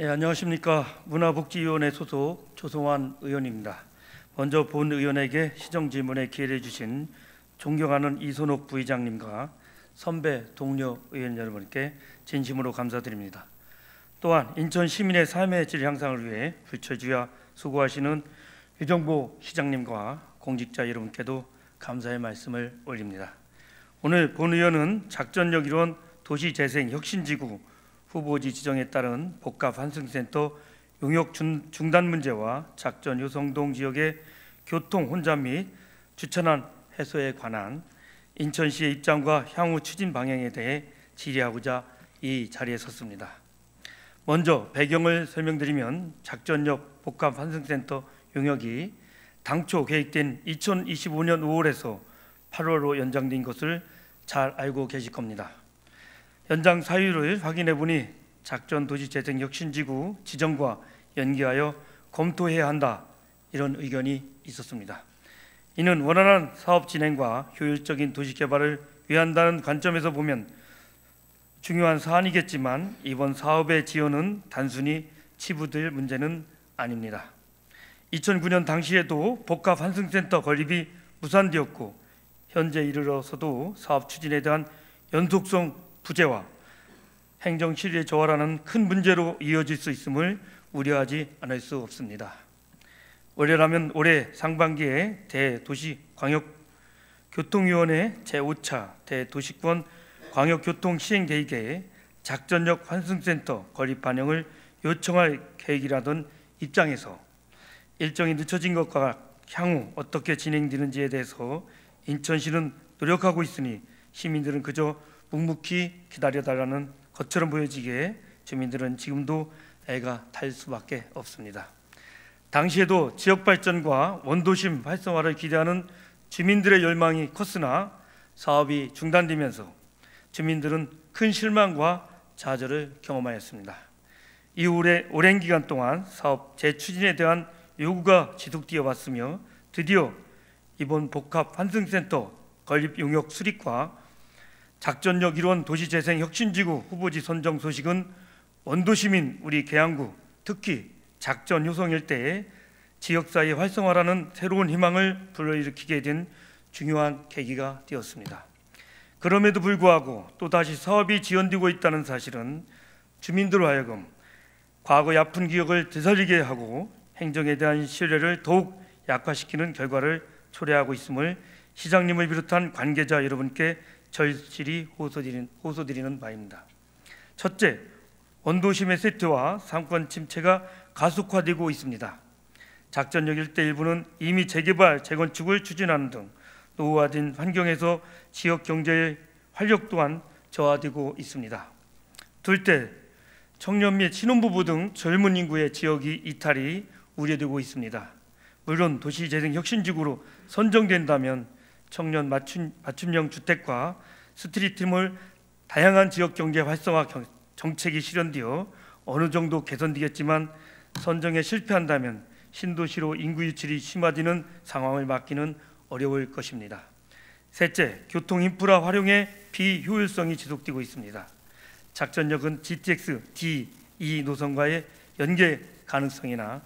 안녕하십니까. 문화복지위원회 소속 조성환 의원입니다. 먼저 본 의원에게 시정질문에 기회를 주신 존경하는 이선옥 부의장님과 선배 동료 의원 여러분께 진심으로 감사드립니다. 또한 인천 시민의 삶의 질 향상을 위해 불철주야 수고하시는 유정보 시장님과 공직자 여러분께도 감사의 말씀을 올립니다. 오늘 본 의원은 작전력 이론 도시재생혁신지구 후보지 지정에 따른 복합 환승센터 용역 중단 문제와 작전 효성동 지역의 교통 혼잡 및 주차난 해소에 관한 인천시의 입장과 향후 추진 방향에 대해 질의하고자 이 자리에 섰습니다. 먼저 배경을 설명드리면 작전역 복합 환승센터 용역이 당초 계획된 2025년 5월에서 8월로 연장된 것을 잘 알고 계실 겁니다. 연장 사유를 확인해 보니 작전 도시재생혁신지구 지정과 연계하여 검토해야 한다, 이런 의견이 있었습니다. 이는 원활한 사업 진행과 효율적인 도시개발을 위한다는 관점에서 보면 중요한 사안이겠지만 이번 사업의 지원은 단순히 치부될 문제는 아닙니다. 2009년 당시에도 복합 환승센터 건립이 무산되었고 현재 이르러서도 사업 추진에 대한 연속성 부재와 행정 실리의 저하라는 큰 문제로 이어질 수 있음을 우려하지 않을 수 없습니다. 올해라면 올해 상반기에 대도시광역교통위원회 제5차 대도시권 광역교통시행계획에 작전역 환승센터 건립 반영을 요청할 계획이라던 입장에서 일정이 늦춰진 것과 향후 어떻게 진행되는지에 대해서 인천시는 노력하고 있으니 시민들은 그저 묵묵히 기다려달라는 것처럼 보여지기에 주민들은 지금도 애가 탈 수밖에 없습니다. 당시에도 지역발전과 원도심 활성화를 기대하는 주민들의 열망이 컸으나 사업이 중단되면서 주민들은 큰 실망과 좌절을 경험하였습니다. 이후에 오랜 기간 동안 사업 재추진에 대한 요구가 지속되어 왔으며 드디어 이번 복합 환승센터 건립 용역 수립과 작전역 1원 도시재생혁신지구 후보지 선정 소식은 원도시민 우리 계양구, 특히 작전 효성 일대의 지역사회 활성화라는 새로운 희망을 불러일으키게 된 중요한 계기가 되었습니다. 그럼에도 불구하고 또다시 사업이 지연되고 있다는 사실은 주민들로 하여금 과거의 아픈 기억을 되살리게 하고 행정에 대한 신뢰를 더욱 약화시키는 결과를 초래하고 있음을 시장님을 비롯한 관계자 여러분께 절실히 호소드리는 바입니다. 첫째, 원도심의 쇠퇴와 상권 침체가 가속화되고 있습니다. 작전역 일대 일부는 이미 재개발, 재건축을 추진하는 등 노후화된 환경에서 지역 경제의 활력 또한 저하되고 있습니다. 둘째, 청년 및 신혼부부 등 젊은 인구의 지역이 이탈이 우려되고 있습니다. 물론 도시재생혁신지구로 선정된다면 청년 맞춤형 주택과 스트리트몰 다양한 지역 경제 활성화 정책이 실현되어 어느 정도 개선되겠지만 선정에 실패한다면 신도시로 인구 유출이 심화되는 상황을 막기는 어려울 것입니다. 셋째, 교통 인프라 활용의 비효율성이 지속되고 있습니다. 작전역은 GTX, D, E 노선과의 연계 가능성이나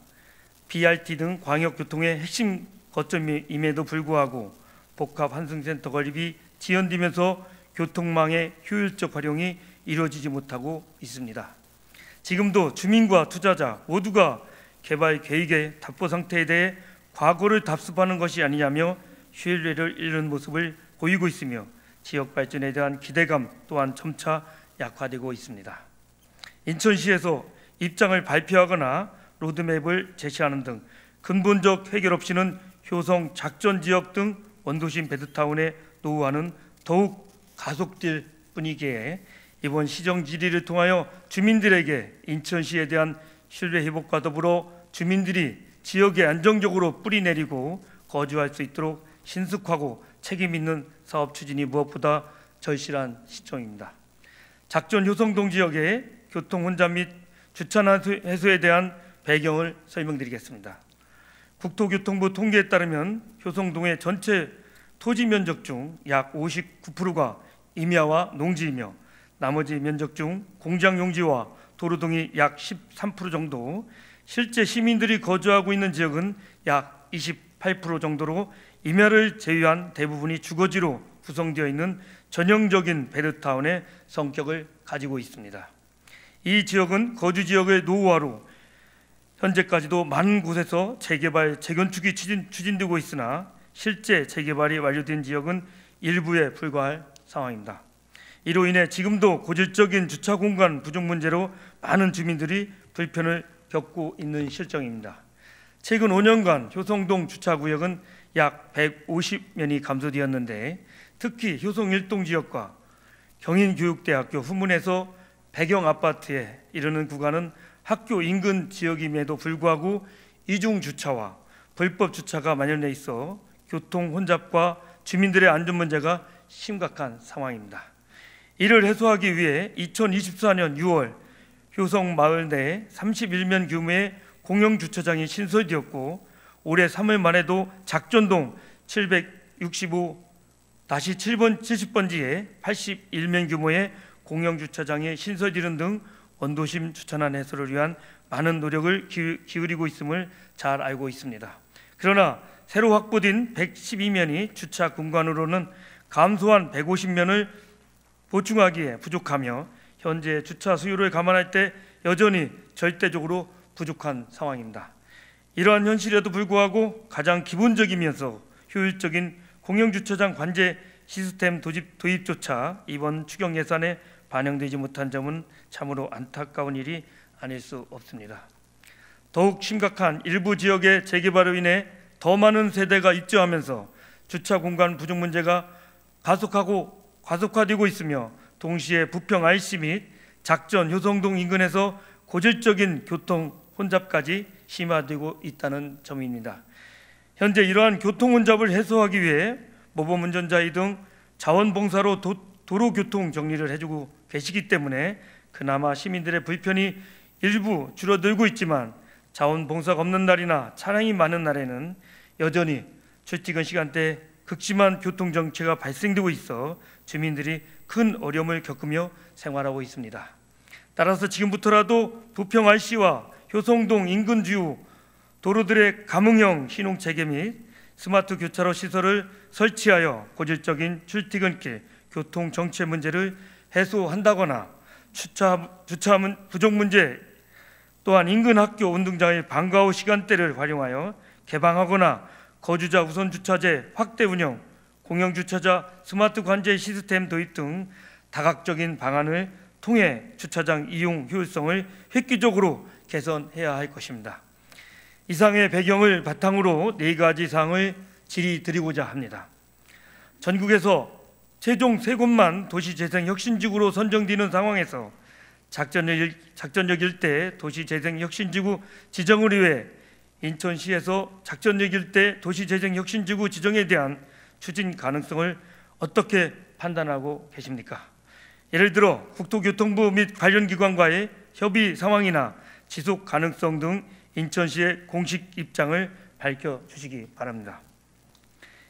BRT 등 광역교통의 핵심 거점임에도 불구하고 복합 환승센터 건립이 지연되면서 교통망의 효율적 활용이 이루어지지 못하고 있습니다. 지금도 주민과 투자자 모두가 개발 계획의 답보 상태에 대해 과거를 답습하는 것이 아니냐며 신뢰를 잃는 모습을 보이고 있으며 지역 발전에 대한 기대감 또한 점차 약화되고 있습니다. 인천시에서 입장을 발표하거나 로드맵을 제시하는 등 근본적 해결 없이는 효성 작전 지역 등 원도심 베드타운의 노후화는 더욱 가속될 뿐이기에 이번 시정 질의를 통하여 주민들에게 인천시에 대한 신뢰 회복과 더불어 주민들이 지역에 안정적으로 뿌리내리고 거주할 수 있도록 신속하고 책임 있는 사업 추진이 무엇보다 절실한 시점입니다. 작전 효성동 지역의 교통 혼잡 및 주차난 해소에 대한 배경을 설명드리겠습니다. 국토교통부 통계에 따르면 효성동의 전체 토지 면적 중 약 59%가 임야와 농지이며 나머지 면적 중 공장 용지와 도로 등이 약 13% 정도, 실제 시민들이 거주하고 있는 지역은 약 28% 정도로 임야를 제외한 대부분이 주거지로 구성되어 있는 전형적인 베드타운의 성격을 가지고 있습니다. 이 지역은 거주지역의 노후화로 현재까지도 많은 곳에서 재개발, 재건축이 추진되고 있으나 실제 재개발이 완료된 지역은 일부에 불과할 상황입니다. 이로 인해 지금도 고질적인 주차 공간 부족 문제로 많은 주민들이 불편을 겪고 있는 실정입니다. 최근 5년간 효성동 주차구역은 약 150면이 감소되었는데, 특히 효성 1동 지역과 경인교육대학교 후문에서 배경 아파트에 이르는 구간은 학교 인근 지역임에도 불구하고 이중 주차와 불법 주차가 만연해 있어 교통 혼잡과 주민들의 안전 문제가 심각한 상황입니다. 이를 해소하기 위해 2024년 6월 효성 마을 내 31면 규모의 공영 주차장이 신설되었고, 올해 3월 말에도 작전동 765-70번지에 81면 규모의 공영 주차장이 신설되는 등 원도심 주차난 해소를 위한 많은 노력을 기울이고 있음을 잘 알고 있습니다. 그러나 새로 확보된 112면이 주차 공간으로는 감소한 150면을 보충하기에 부족하며, 현재 주차 수요를 감안할 때 여전히 절대적으로 부족한 상황입니다. 이러한 현실에도 불구하고 가장 기본적이면서 효율적인 공영주차장 관제 시스템 도입조차 이번 추경 예산에 반영되지 못한 점은 참으로 안타까운 일이 아닐 수 없습니다. 더욱 심각한 일부 지역의 재개발로 인해 더 많은 세대가 입주하면서 주차 공간 부족 문제가 가속화되고 있으며, 동시에 부평 IC 및 작전 효성동 인근에서 고질적인 교통 혼잡까지 심화되고 있다는 점입니다. 현재 이러한 교통 혼잡을 해소하기 위해 모범 운전자의 등 자원봉사로 도로 교통 정리를 해주고 계시기 때문에 그나마 시민들의 불편이 일부 줄어들고 있지만, 자원봉사가 없는 날이나 차량이 많은 날에는 여전히 출퇴근 시간대에 극심한 교통정체가 발생되고 있어 주민들이 큰 어려움을 겪으며 생활하고 있습니다. 따라서 지금부터라도 부평 IC와 효성동 인근 주요 도로들의 감응형 신홍체계 및 스마트 교차로 시설을 설치하여 고질적인 출퇴근길 교통 정체 문제를 해소한다거나, 주차 부족 문제 또한 인근 학교 운동장의 방과 후 시간대를 활용하여 개방하거나, 거주자 우선 주차제 확대 운영, 공영 주차자 스마트 관제 시스템 도입 등 다각적인 방안을 통해 주차장 이용 효율성을 획기적으로 개선해야 할 것입니다. 이상의 배경을 바탕으로 4가지 사항을 질의드리고자 합니다. 전국에서 최종 3곳만 도시재생혁신지구로 선정되는 상황에서 작전역 일대 도시재생혁신지구 지정을 위해 인천시에서 작전역 일대 도시재생혁신지구 지정에 대한 추진 가능성을 어떻게 판단하고 계십니까? 예를 들어 국토교통부 및 관련 기관과의 협의 상황이나 지속 가능성 등 인천시의 공식 입장을 밝혀주시기 바랍니다.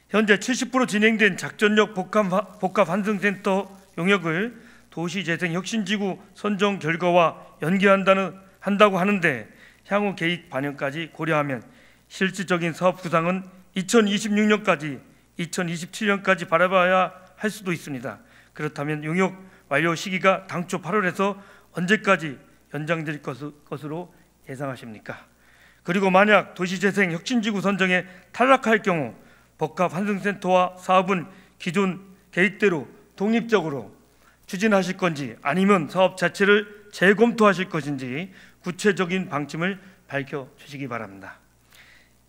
현재 70% 진행된 작전역 복합 환승센터 용역을 도시재생혁신지구 선정 결과와 연계한다고 하는데, 향후 계획 반영까지 고려하면 실질적인 사업 구상은 2026년까지 2027년까지 바라봐야 할 수도 있습니다. 그렇다면 용역 완료 시기가 당초 8월에서 언제까지 연장될 것으로 예상하십니까? 그리고 만약 도시재생혁신지구 선정에 탈락할 경우 복합 환승센터와 사업은 기존 계획대로 독립적으로 추진하실 건지, 아니면 사업 자체를 재검토하실 것인지 구체적인 방침을 밝혀주시기 바랍니다.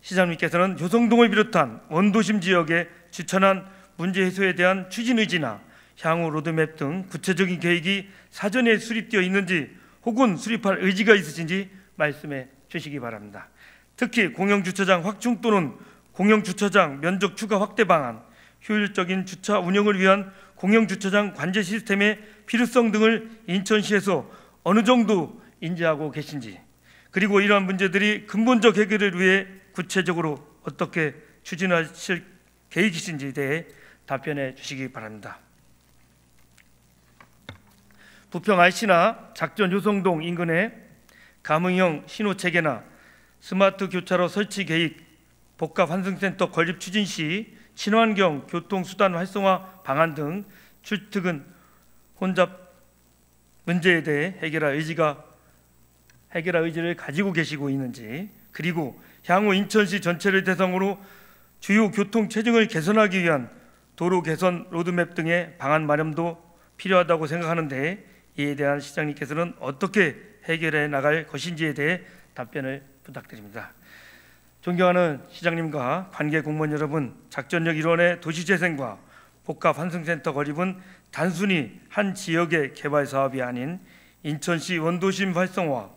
시장님께서는 효성동을 비롯한 원도심 지역의 주차난 문제 해소에 대한 추진 의지나 향후 로드맵 등 구체적인 계획이 사전에 수립되어 있는지, 혹은 수립할 의지가 있으신지 말씀해 주시기 바랍니다. 특히 공영주차장 확충 또는 공영주차장 면적 추가 확대 방안, 효율적인 주차 운영을 위한 공영주차장 관제 시스템의 필요성 등을 인천시에서 어느 정도 인지하고 계신지, 그리고 이러한 문제들이 근본적 해결을 위해 구체적으로 어떻게 추진하실 계획이신지에 대해 답변해 주시기 바랍니다. 부평 RC나 작전 효성동 인근에 가문형 신호체계나 스마트 교차로 설치 계획, 복합 환승센터 건립 추진 시 친환경 교통수단 활성화 방안 등 출퇴근 혼잡 문제에 대해 해결할 의지를 가지고 계시고 있는지, 그리고 향후 인천시 전체를 대상으로 주요 교통 체증을 개선하기 위한 도로 개선 로드맵 등의 방안 마련도 필요하다고 생각하는데, 이에 대한 시장님께서는 어떻게 해결해 나갈 것인지에 대해 답변을 부탁드립니다. 존경하는 시장님과 관계 공무원 여러분, 작전역 1원의 도시재생과 복합 환승센터 건립은 단순히 한 지역의 개발 사업이 아닌 인천시 원도심 활성화,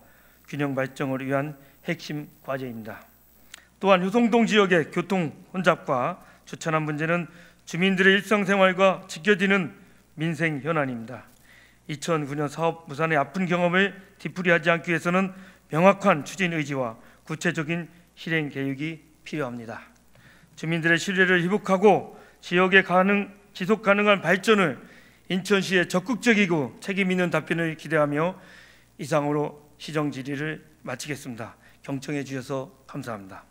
균형 발전을 위한 핵심 과제입니다. 또한 효성동 지역의 교통 혼잡과 주차난 문제는 주민들의 일상생활과 지켜지는 민생 현안입니다. 2009년 사업 무산의 아픈 경험을 뒤풀이하지 않기 위해서는 명확한 추진 의지와 구체적인 실행 계획이 필요합니다. 주민들의 신뢰를 회복하고 지역의 지속 가능한 발전을 인천시의 적극적이고 책임 있는 답변을 기대하며 이상으로 시정 질의를 마치겠습니다. 경청해 주셔서 감사합니다.